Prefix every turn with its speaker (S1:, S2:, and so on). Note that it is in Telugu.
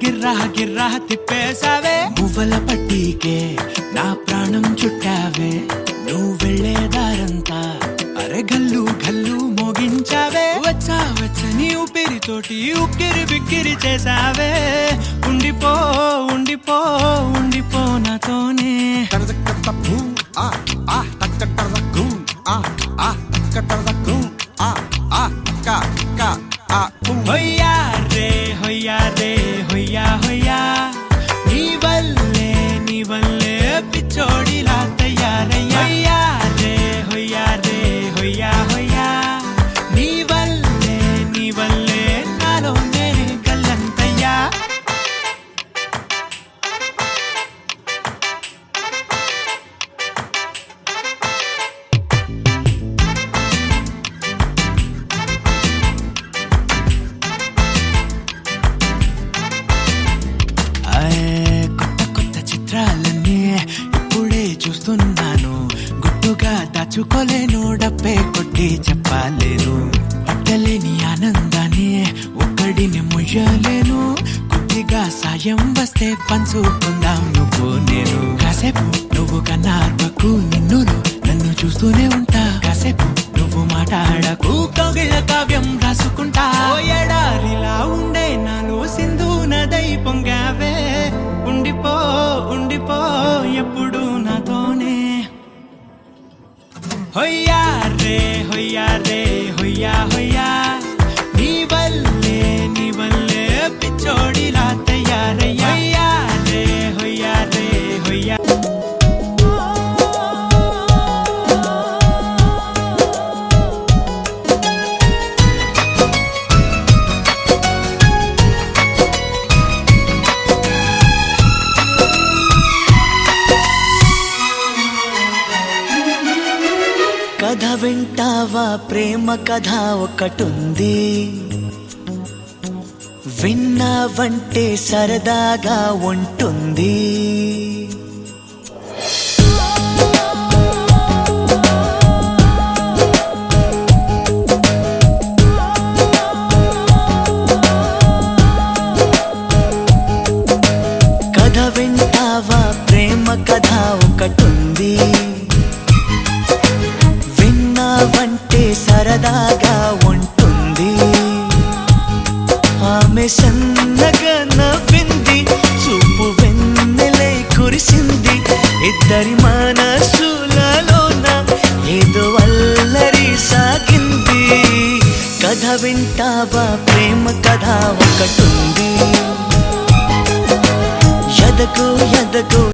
S1: గిర్రా గిర్రా తిప్పేసావే మువ్వల పట్టీకే నా ప్రాణం చుట్టావే నువ్వు వెళ్ళేదారంతా అరే గల్లు గల్లు మోగించావే వచ్చా వచ్చని ఊపిరితోటి ఉక్కిరి బిక్కిరి చేసావే ఉండిపో ఉండిపో ఉండిపో నాతోనే హొయ్యా రే హొయ్యా రే హొయ్యా హొయ్యా నీ వల్లే పిచ్చోడిలా తయారయ్యా హొయ్యా రే హొయ్యా హొయ్యా నీ వల్లే నాలోనే గల్లంతయ్యా కొత్త చిత్రాలన్నీ ఇప్పుడే చూస్తున్నాను గుట్టుగా దాచుకోలేను డబ్బే కొట్టి చెప్పలేను పట్టలేని ఆనందాన్ని ఒక్కడిని ముయ్యలేను కొద్దిగా సాయం వస్తే పంచుకుందాం నువ్వు నేను కాసేపు నువ్వు కన్నార్పకు నిన్ను నన్ను చూస్తూనే ఉంటా కాసేపు నువ్వు మాట్లాడకు కౌగిళ్ళ కావ్యం రాసుకుంటా ఎడారిలా ఉండే నాలో సింధు నదై పొంగావే ఉండిపో ఉండిపో ఎప్పుడు నాతోనే హొయ్యా రే హొయ్యా రే హొయ్యా హొయ్యా నీ వల్లే పిచ్చోడిలా తయారయ్యా హొయ్యా రే హొయ్యా
S2: కథ వింటావా ప్రేమ కథ ఒకటుంది విన్నావంటే సరదాగా ఉంటుంది కథ వింటావా ప్రేమ కథ ఒకటుంది వంటే సరదాగా ఉంటుంది ఆమె సన్నగా నవ్వింది చూపు వెన్నెలై కురిసింది ఇద్దరి మనసులలోన ఏదో అల్లరి సాగింది కథ వింటావా ప్రేమ కథ ఒకటుంది ఎదకు